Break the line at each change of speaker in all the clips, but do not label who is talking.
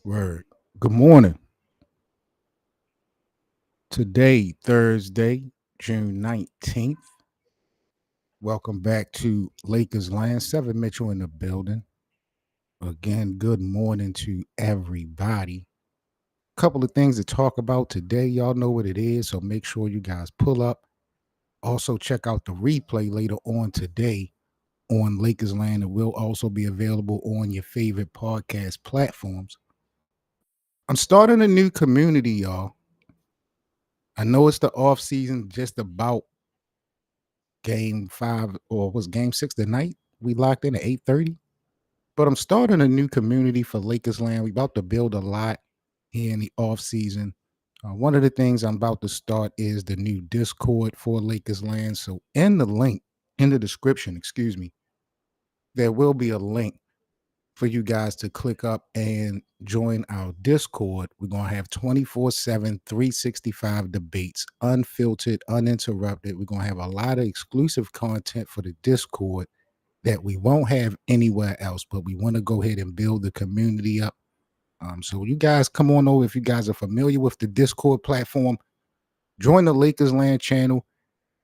Word. Good morning. Today, Thursday, June 19th. Welcome back to Lakers Land. Seven Mitchell in the building. Again, good morning to everybody. Couple of things to talk about today. Y'all know what it is, so make sure you guys pull up. Also, check out the replay later on today on Lakers Land. It will also be available on your favorite podcast platforms. I'm starting a new community, y'all. I know it's the off season, just about game 5 or was game 6 tonight. We locked in at 8:30. But I'm starting a new community for Lakers Land. We about to build a lot here in the off season. One of the things I'm about to start is the new Discord for Lakers Land. So in the link, in the description, excuse me, there will be a link for you guys to click up and join our Discord. We're going to have 24/7, 365 debates, unfiltered, uninterrupted. We're going to have a lot of exclusive content for the Discord that we won't have anywhere else, but we want to go ahead and build the community up. So you guys come on over if you guys are familiar with the Discord platform. Join the Lakers Land channel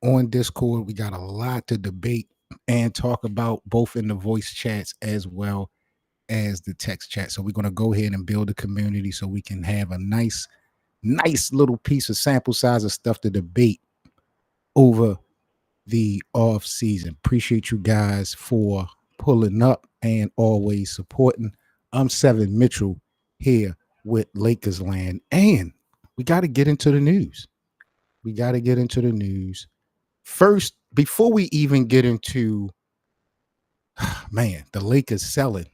on Discord. We got a lot to debate and talk about, both in the voice chats as well as the text chat. So we're going to go ahead and build a community so we can have a nice little piece of sample size of stuff to debate over the off season. Appreciate you guys for pulling up and always supporting. I'm Seven Mitchell here with Lakers Land, and we got to get into the news. We got to get into the news first before we even get into the Lakers selling,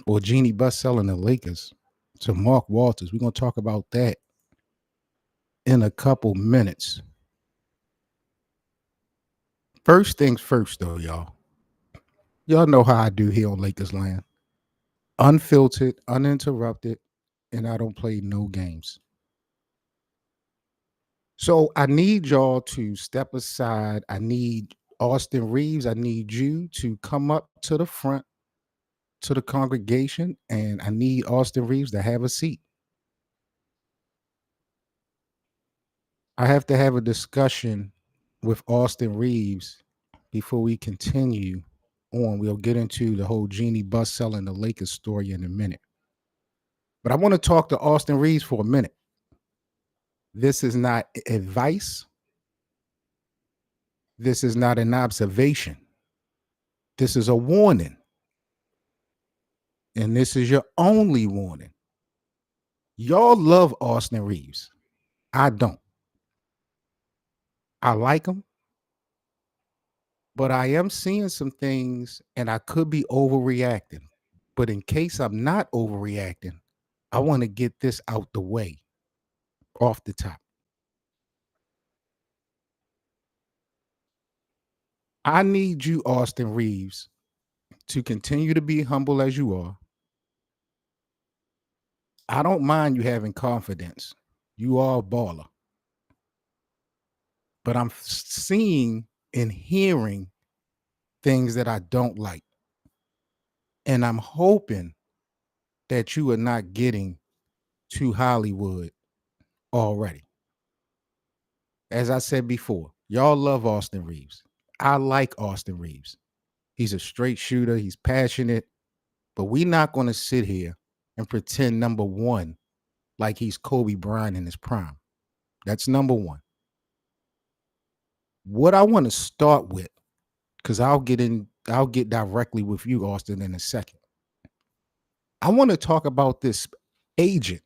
or Jeanie Buss selling the Lakers to Mark Walters. We're going to talk about that in a couple minutes. First things first, though, y'all. Y'all know how I do here on Lakers Land. Unfiltered, uninterrupted, and I don't play no games. So I need y'all to step aside. I need Austin Reaves. I need you to come up to the front to the congregation, and I need Austin Reaves to have a seat. I have to have a discussion with Austin Reaves before we continue on. We'll get into the whole Jeanie Buss selling the Lakers story in a minute. But I want to talk to Austin Reaves for a minute. This is not advice. This is not an observation. This is a warning. And this is your only warning. Y'all love Austin Reaves. I don't. I like him, but I am seeing some things and I could be overreacting. But in case I'm not overreacting, I want to get this out the way off the top. I need you, Austin Reaves, to continue to be humble as you are. I don't mind you having confidence. You are a baller. But I'm seeing and hearing things that I don't like. And I'm hoping that you are not getting to Hollywood already. As I said before, y'all love Austin Reaves. I like Austin Reaves. He's a straight shooter. He's passionate. But we're not going to sit here and pretend number one like he's Kobe Bryant in his prime. That's number one. What I want to start with, because I'll get directly with you, Austin, in a second. I want to talk about this agent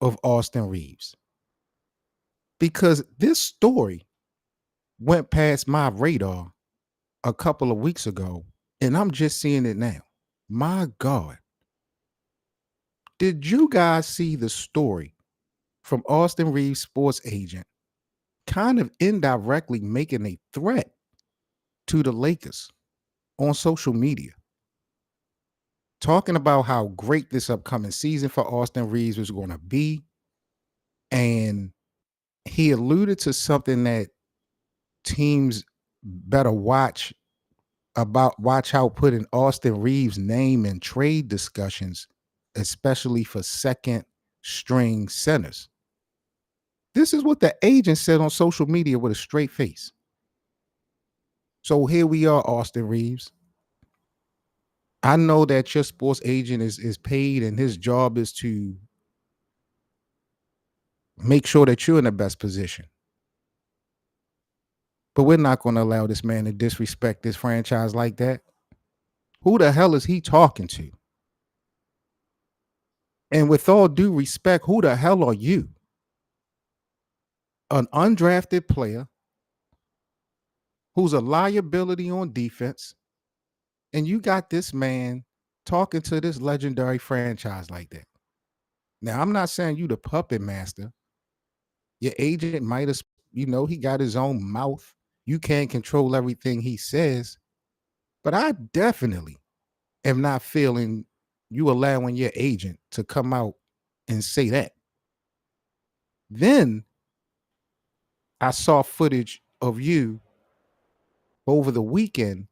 of Austin Reaves, because this story went past my radar a couple of weeks ago, and I'm just seeing it now. My God. Did you guys see the story from Austin Reaves' sports agent kind of indirectly making a threat to the Lakers on social media, talking about how great this upcoming season for Austin Reaves was going to be? And he alluded to something that teams better watch out putting Austin Reeves' name in trade discussions, especially for second string centers. This is what the agent said on social media with a straight face. So here we are, Austin Reaves. I know that your sports agent is paid and his job is to make sure that you're in the best position. But we're not going to allow this man to disrespect this franchise like that. Who the hell is he talking to? And with all due respect, who the hell are you? An undrafted player who's a liability on defense, and you got this man talking to this legendary franchise like that. Now, I'm not saying you the puppet master. Your agent might have, he got his own mouth. You can't control everything he says. But I definitely am not feeling you allowing your agent to come out and say that. Then I saw footage of you over the weekend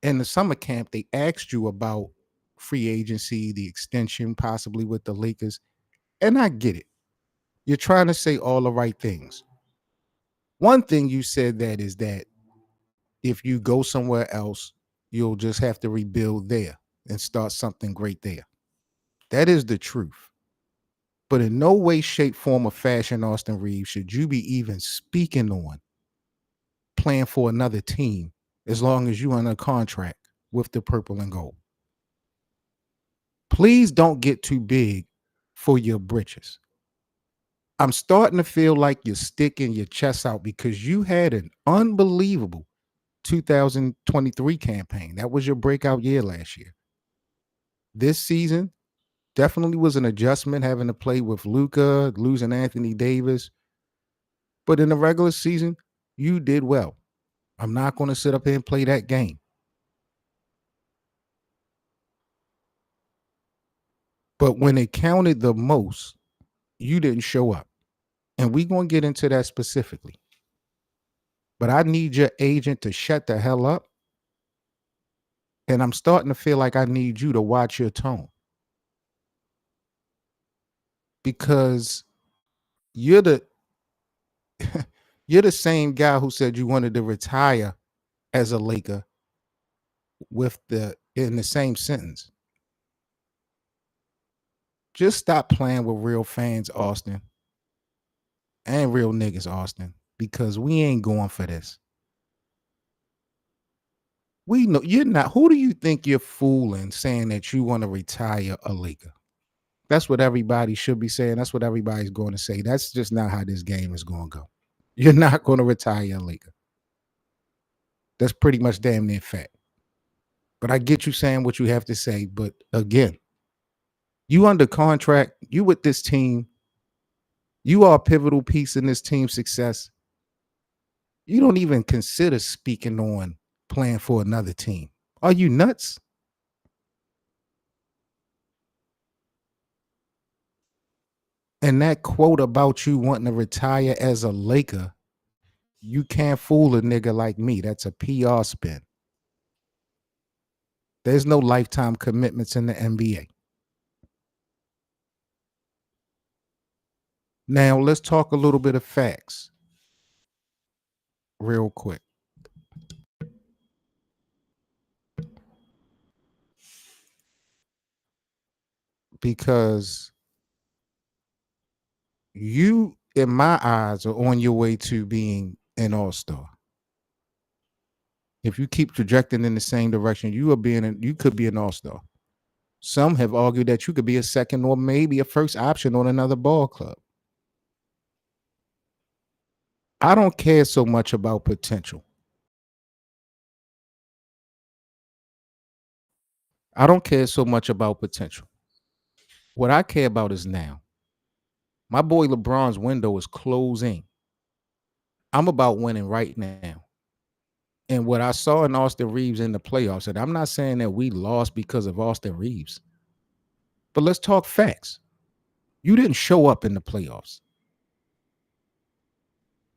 in the summer camp. They asked you about free agency, the extension, possibly with the Lakers. And I get it. You're trying to say all the right things. One thing you said that is that if you go somewhere else, you'll just have to rebuild there and start something great there. That is the truth. But in no way, shape, form, or fashion, Austin Reaves, should you be even speaking on playing for another team as long as you're under contract with the purple and gold. Please don't get too big for your britches. I'm starting to feel like you're sticking your chest out because you had an unbelievable 2023 campaign. That was your breakout year last year. This season definitely was an adjustment having to play with Luka, losing Anthony Davis. But in the regular season, you did well. I'm not going to sit up here and play that game. But when it counted the most, you didn't show up. And we're going to get into that specifically. But I need your agent to shut the hell up. And I'm starting to feel like I need you to watch your tone. Because you're the you're the same guy who said you wanted to retire as a Laker with in the same sentence. Just stop playing with real fans, Austin. And real niggas, Austin. Because we ain't going for this. We know you're not. Who do you think you're fooling saying that you want to retire a Laker? That's what everybody should be saying. That's what everybody's going to say. That's just not how this game is going to go. You're not going to retire a Laker. That's pretty much damn near fact. But I get you saying what you have to say. But again, you under contract. You with this team. You are a pivotal piece in this team's success. You don't even consider speaking on playing for another team. Are you nuts? And that quote about you wanting to retire as a Laker, you can't fool a nigga like me. That's a PR spin. There's no lifetime commitments in the NBA. Now, let's talk a little bit of facts real quick. Because you, in my eyes, are on your way to being an all-star. If you keep trajecting in the same direction, you could be an all-star. Some have argued that you could be a second or maybe a first option on another ball club. I don't care so much about potential. I don't care so much about potential. What I care about is now. My boy LeBron's window is closing. I'm about winning right now. And what I saw in Austin Reaves in the playoffs, and I'm not saying that we lost because of Austin Reaves, but let's talk facts. You didn't show up in the playoffs.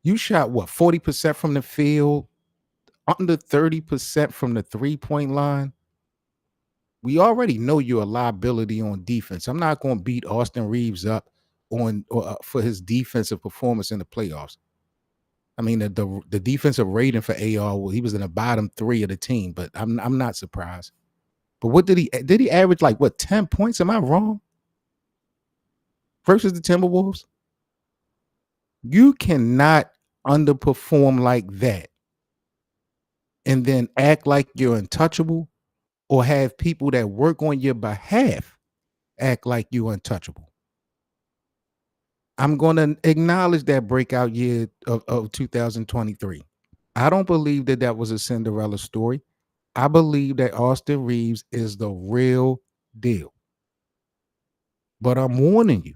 You shot what, 40% from the field, under 30% from the 3-point line. We already know you're a liability on defense. I'm not going to beat Austin Reaves up for his defensive performance in the playoffs. I mean, the defensive rating for AR, well, he was in the bottom 3 of the team, but I'm not surprised. But what did he average, like, what, 10 points? Am I wrong? Versus the Timberwolves? You cannot underperform like that and then act like you're untouchable, or have people that work on your behalf act like you're untouchable. I'm going to acknowledge that breakout year of 2023. I don't believe that was a Cinderella story. I believe that Austin Reaves is the real deal. But I'm warning you,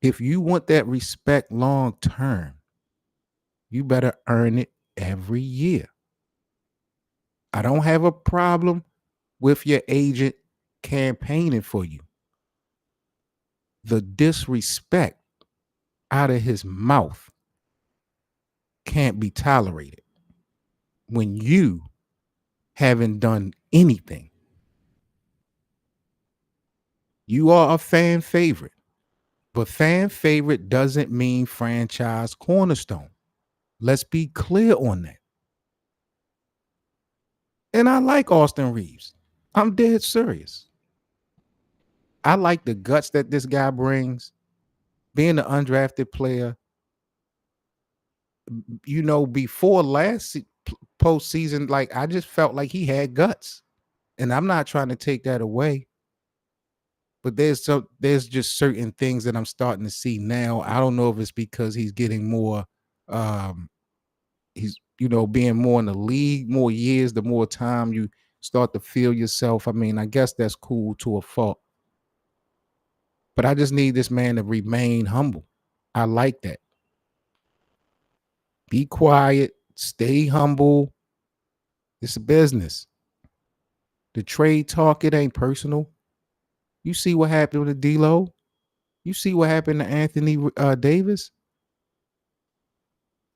if you want that respect long term, you better earn it every year. I don't have a problem with your agent campaigning for you. The disrespect out of his mouth can't be tolerated when you haven't done anything. You are a fan favorite, but fan favorite doesn't mean franchise cornerstone. Let's be clear on that. And I like Austin Reaves. I'm dead serious. I like the guts that this guy brings. Being an undrafted player, before last postseason, like, I just felt like he had guts. And I'm not trying to take that away. But there's just certain things that I'm starting to see now. I don't know if it's because he's getting more, he's being more in the league, more years, the more time you start to feel yourself. I mean, I guess that's cool to a fault. But I just need this man to remain humble. I like that. Be quiet, stay humble. It's a business. The trade talk, it ain't personal. You see what happened with D'Lo. You see what happened to Anthony Davis.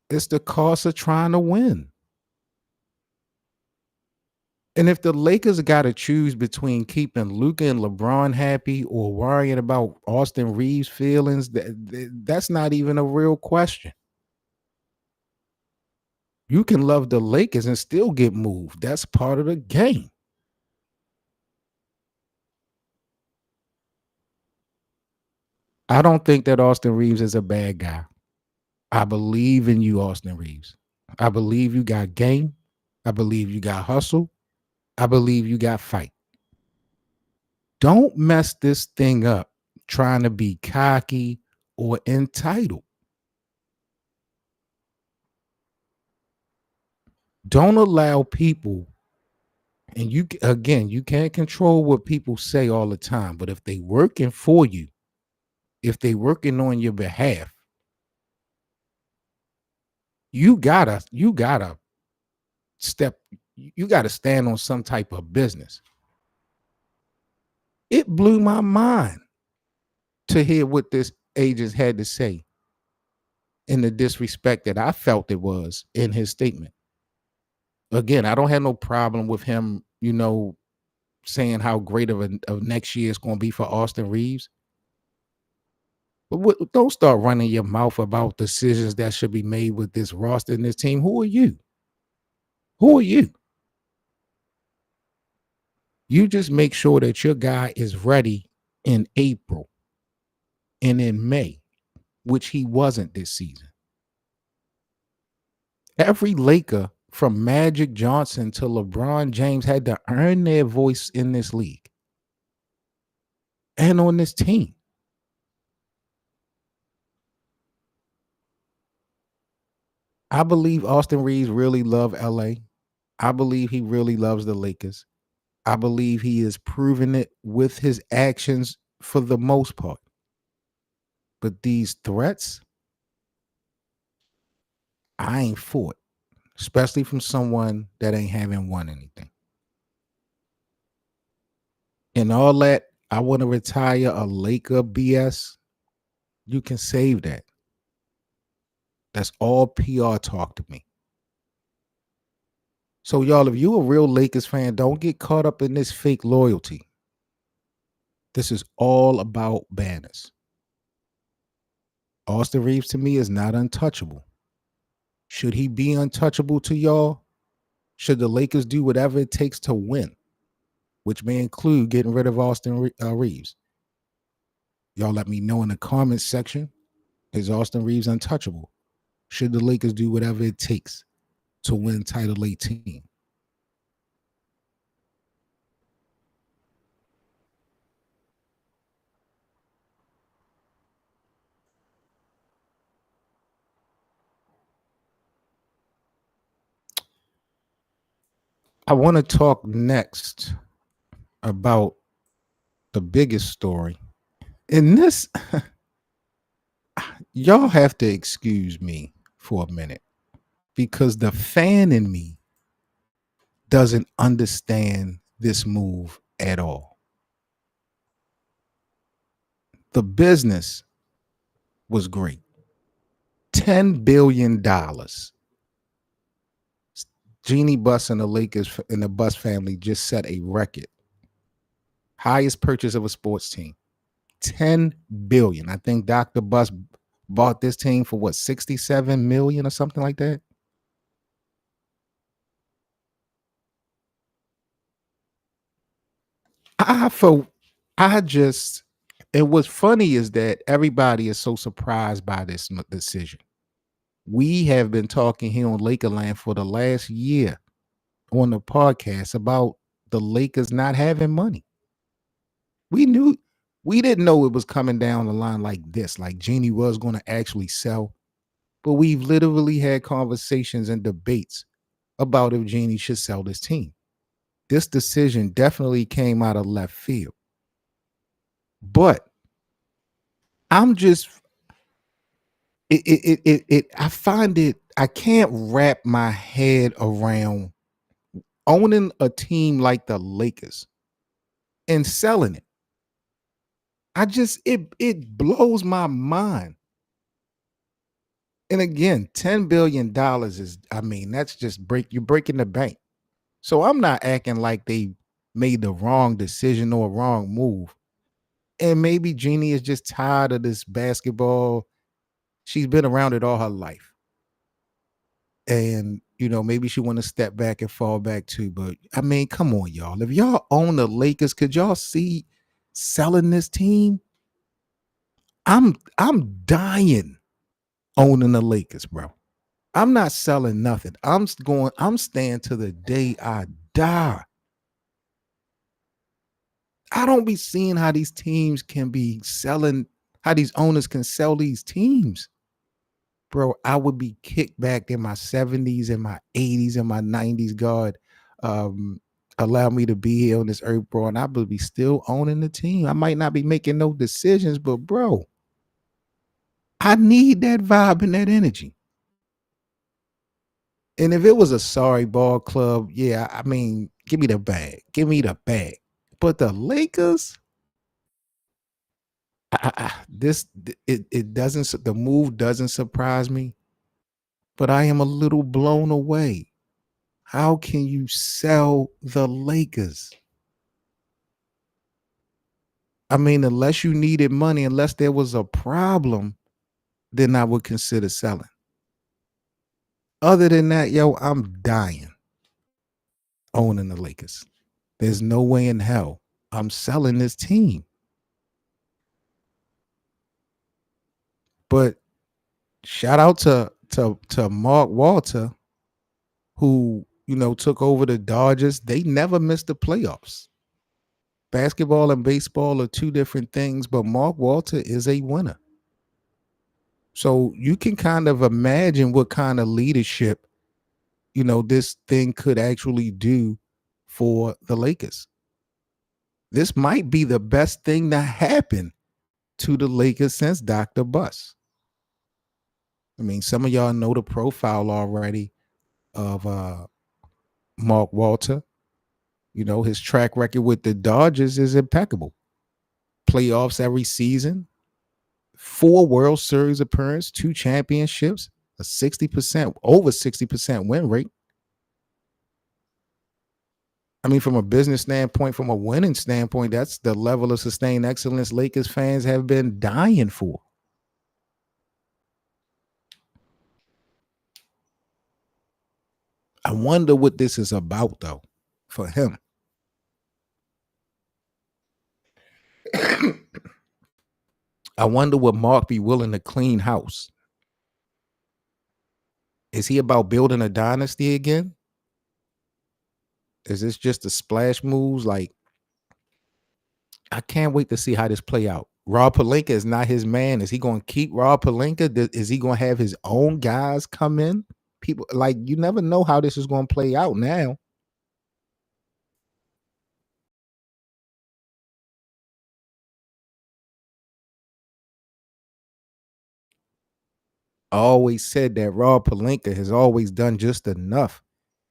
It's the cost of trying to win. And if the Lakers got to choose between keeping Luka and LeBron happy or worrying about Austin Reaves' feelings, that's not even a real question. You can love the Lakers and still get moved. That's part of the game. I don't think that Austin Reaves is a bad guy. I believe in you, Austin Reaves. I believe you got game. I believe you got hustle. I believe you got fight. Don't mess this thing up trying to be cocky or entitled. Don't allow people, and you can't control what people say all the time, but if they working for you, if they working on your behalf, you gotta step, you gotta stand on some type of business. It blew my mind to hear what this agent had to say and the disrespect that I felt it was in his statement. Again, I don't have no problem with him, saying how great of next year is going to be for Austin Reaves. But don't start running your mouth about decisions that should be made with this roster and this team. Who are you? Who are you? You just make sure that your guy is ready in April and in May, which he wasn't this season. Every Laker from Magic Johnson to LeBron James had to earn their voice in this league and on this team. I believe Austin Reaves really loves LA. I believe he really loves the Lakers. I believe he is proving it with his actions for the most part. But these threats, I ain't for it, especially from someone that ain't haven't won anything. And all that, I want to retire a Laker BS. You can save that. That's all PR talk to me. So, y'all, if you a real Lakers fan, don't get caught up in this fake loyalty. This is all about banners. Austin Reaves to me is not untouchable. Should he be untouchable to y'all? Should the Lakers do whatever it takes to win, which may include getting rid of Austin Reaves? Y'all let me know in the comments section. Is Austin Reaves untouchable? Should the Lakers do whatever it takes to win Title 18? I want to talk next about the biggest story. In this, y'all have to excuse me for a minute because the fan in me doesn't understand this move at all. The business was great. $10 billion. Jeanie Buss and the Lakers and the Buss family just set a record. Highest purchase of a sports team. 10 billion. I think Dr. Buss bought this team for what, 67 million or something like that. I felt I just and what's funny is that everybody is so surprised by this decision. We have been talking here on Lakerland for the last year on the podcast about the Lakers not having money. We knew we didn't know it was coming down the line like this, like Jeanie was going to actually sell. But we've literally had conversations and debates about if Jeanie should sell this team. This decision definitely came out of left field. But I'm just I find it I can't wrap my head around owning a team like the Lakers and selling it. I just it blows my mind. And again, $10 billion is, I mean, that's just you're breaking the bank. So I'm not acting like they made the wrong decision or wrong move. And maybe Jeanie is just tired of this basketball. She's been around it all her life. And, maybe she want to step back and fall back too. But I mean, come on, y'all. If y'all own the Lakers, could y'all see selling this team? I'm dying owning the Lakers, bro. I'm not selling nothing. I'm staying to the day I die. I don't be seeing how these teams can be selling, how these owners can sell these teams. Bro, I would be kicked back in my 70s and my 80s and my 90s. God allow me to be here on this earth, bro, and I would be still owning the team. I might not be making no decisions, but bro, I need that vibe and that energy. And if it was a sorry ball club, yeah, I mean, give me the bag. Give me the bag. But the Lakers, this it doesn't the move doesn't surprise me, but I am a little blown away. How can you sell the Lakers? I mean, unless you needed money, unless there was a problem, then I would consider selling. Other than that, yo, I'm dying owning the Lakers. There's no way in hell I'm selling this team. But shout out to Mark Walter, who took over the Dodgers. They never missed the playoffs. Basketball and baseball are two different things, but Mark Walter is a winner. So you can kind of imagine what kind of leadership, this thing could actually do for the Lakers. This might be the best thing that happened to the Lakers since Dr. Buss. I mean, some of y'all know the profile already of Mark Walter. His track record with the Dodgers is impeccable. Playoffs every season, 4 World Series appearances, 2 championships, a 60%, over 60% win rate. I mean, from a business standpoint, from a winning standpoint, that's the level of sustained excellence Lakers fans have been dying for. I wonder what this is about, though, for him. I wonder what Mark be willing to clean house. Is he about building a dynasty again? Is this just the splash moves? Like, I can't wait to see how this play out. Rob Pelinka is not his man. Is he going to keep Rob Pelinka? Is he going to have his own guys come in? People like you never know how this is going to play out now. I always said that Rob Pelinka has always done just enough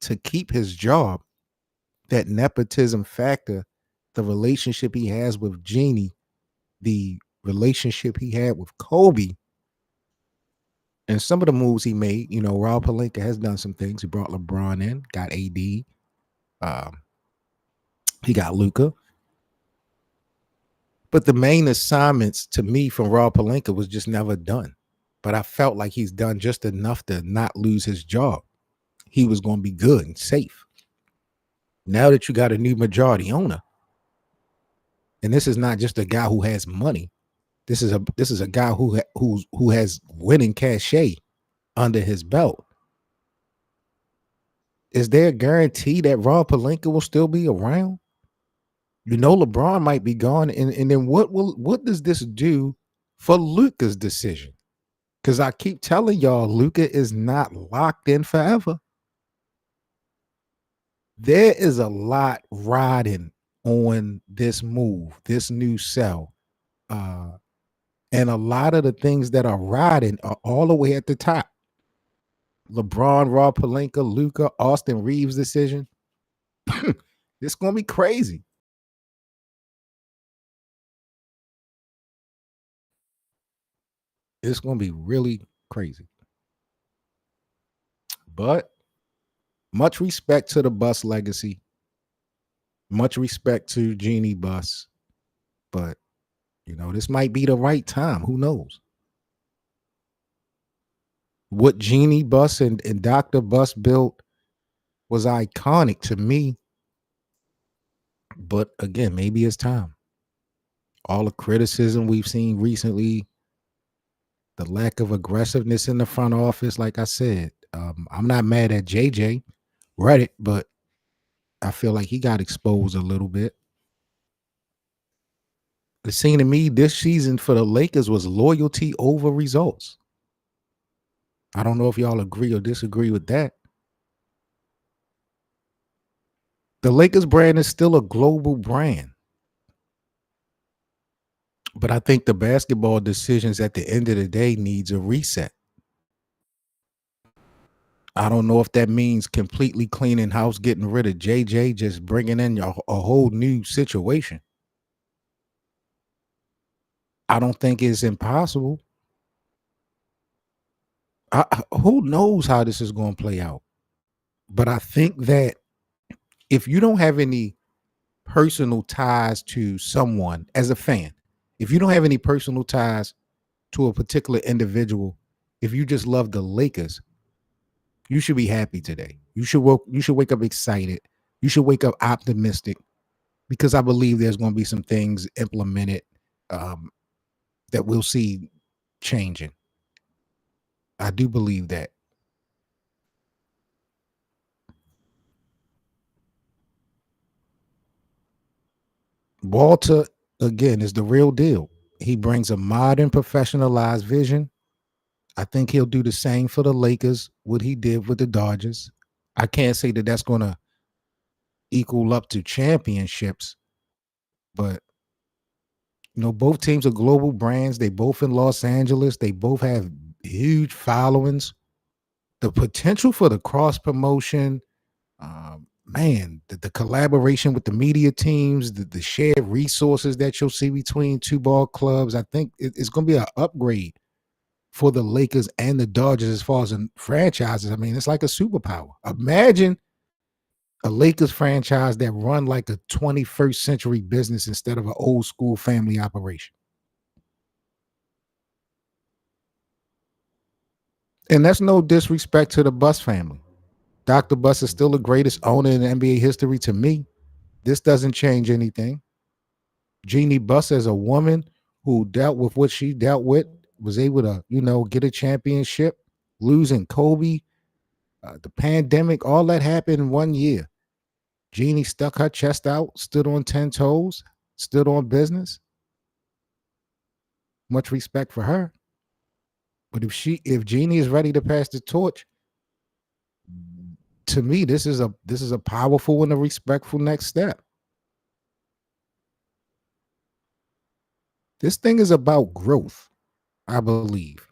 to keep his job. That nepotism factor, the relationship he has with Jeanie, the relationship he had with Kobe, and some of the moves he made. You know, Rob Pelinka has done some things. He brought LeBron in, got AD, he got Luka. But the main assignments to me from Rob Pelinka was just never done. But I felt like he's done just enough to not lose his job. He was going to be good and safe. Now that you got a new majority owner, and this is not just a guy who has money. This is a guy who has winning cachet under his belt. Is there a guarantee that Rob Pelinka will still be around? You know, LeBron might be gone, and then what does this do for Luka's decision? Because I keep telling y'all, Luka is not locked in forever. There is a lot riding on this move, this new sell. And a lot of the things that are riding are all the way at the top. LeBron, Rob Pelinka, Luka, Austin Reaves decision. It's going to be crazy. It's going to be really crazy. But much respect to the Bus legacy. Much respect to Jeanie Bus. But, you know, this might be the right time. Who knows? What Jeanie Bus and Dr. Bus built was iconic to me. But again, maybe it's time. All the criticism we've seen recently, the lack of aggressiveness in the front office, like I said, I'm not mad at JJ Reddit, but I feel like he got exposed a little bit. It seemed to me this season for the Lakers was loyalty over results. I don't know if y'all agree or disagree with that. The Lakers brand is still a global brand. But I think the basketball decisions at the end of the day needs a reset. I don't know if that means completely cleaning house, getting rid of JJ, just bringing in a whole new situation. I don't think it's impossible. Who knows how this is going to play out? But I think that if you don't have any personal ties to someone as a fan, if you don't have any personal ties to a particular individual, if you just love the Lakers, you should be happy today. You should wake up excited. You should wake up optimistic because I believe there's going to be some things implemented that we'll see changing. I do believe that. Walter, again, is the real deal. He brings a modern, professionalized vision. I think he'll do the same for the Lakers, what he did with the Dodgers. I can't say that that's going to equal up to championships, but you know, both teams are global brands. They both in Los Angeles. They both have huge followings. The potential for the cross promotion, man, the collaboration with the media teams, the shared resources that you'll see between two ball clubs, I think it's going to be an upgrade for the Lakers and the Dodgers as far as in franchises. I mean, it's like a superpower. A Lakers franchise that run like a 21st century business instead of an old school family operation. And that's no disrespect to the Buss family. Dr. Buss is still the greatest owner in NBA history to me. This doesn't change anything. Jeanie Buss, as a woman who dealt with what she dealt with, was able to, get a championship, losing Kobe, the pandemic, all that happened in 1 year. Jeanie stuck her chest out, stood on 10 toes, stood on business. Much respect for her. But if Jeanie is ready to pass the torch, to me, this is a powerful and a respectful next step. This thing is about growth, I believe.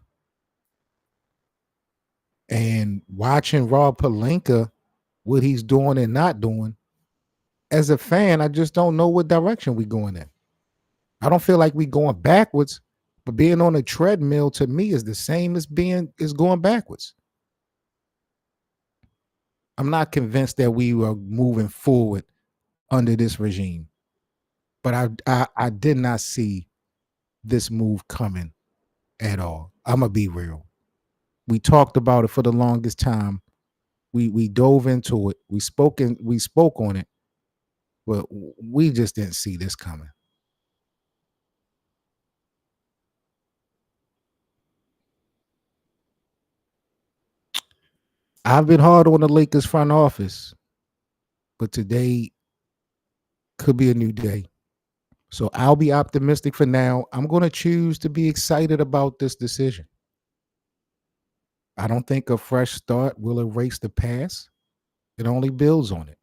And watching Rob Pelinka, what he's doing and not doing, as a fan, I just don't know what direction we going in. I don't feel like we going backwards, but being on a treadmill to me is the same as going backwards. I'm not convinced that we are moving forward under this regime, but I did not see this move coming at all. I'm gonna be real. We talked about it for the longest time. We dove into it. We spoke on it, but we just didn't see this coming. I've been hard on the Lakers front office, but today could be a new day. So I'll be optimistic for now. I'm going to choose to be excited about this decision. I don't think a fresh start will erase the past. It only builds on it.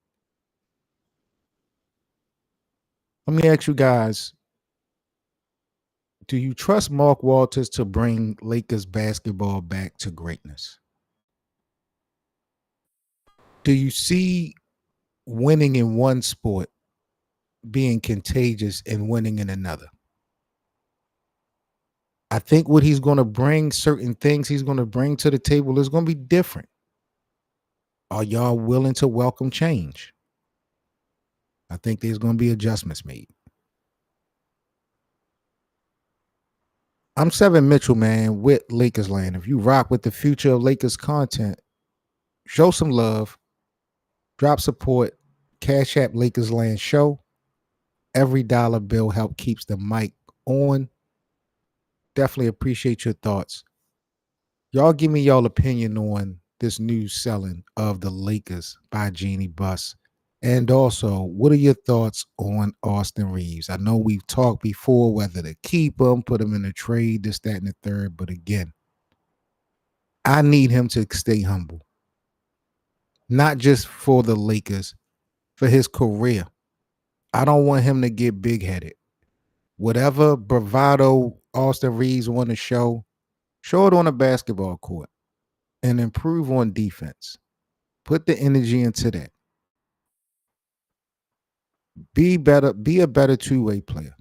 Let me ask you guys, do you trust Mark Walters to bring Lakers basketball back to greatness? Do you see winning in one sport being contagious and winning in another? I think what he's going to bring, certain things he's going to bring to the table is going to be different. Are y'all willing to welcome change? I think there's going to be adjustments made. I'm Seven Mitchell, man, with Lakers Land. If you rock with the future of Lakers content, show some love, drop support, Cash App Lakers Land Show. Every dollar bill help keeps the mic on. Definitely appreciate your thoughts. Y'all give me y'all opinion on this new selling of the Lakers by Jeanie Buss. And also, what are your thoughts on Austin Reaves? I know we've talked before whether to keep him, put him in a trade, this, that, and the third. But again, I need him to stay humble. Not just for the Lakers, for his career. I don't want him to get big headed. Whatever bravado Austin Reaves want to show it on a basketball court and improve on defense. Put the energy into that. Be better, be a better two-way player.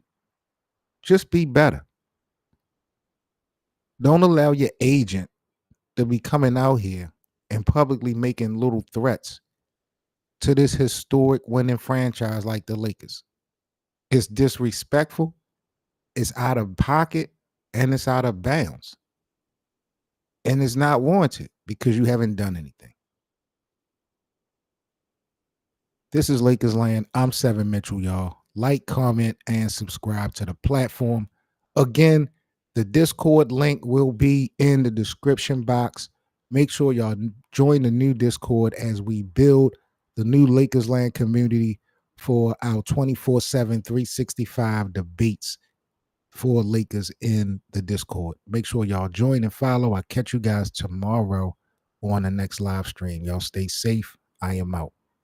Just be better. Don't allow your agent to be coming out here and publicly making little threats to this historic winning franchise like the Lakers. It's disrespectful, it's out of pocket, and it's out of bounds. And it's not warranted because you haven't done anything. This is Lakers Land. I'm Seven Mitchell, y'all. Like, comment, and subscribe to the platform. Again, the Discord link will be in the description box. Make sure y'all join the new Discord as we build the new Lakers Land community for our 24/7, 365 debates for Lakers in the Discord. Make sure y'all join and follow. I'll catch you guys tomorrow on the next live stream. Y'all stay safe. I am out.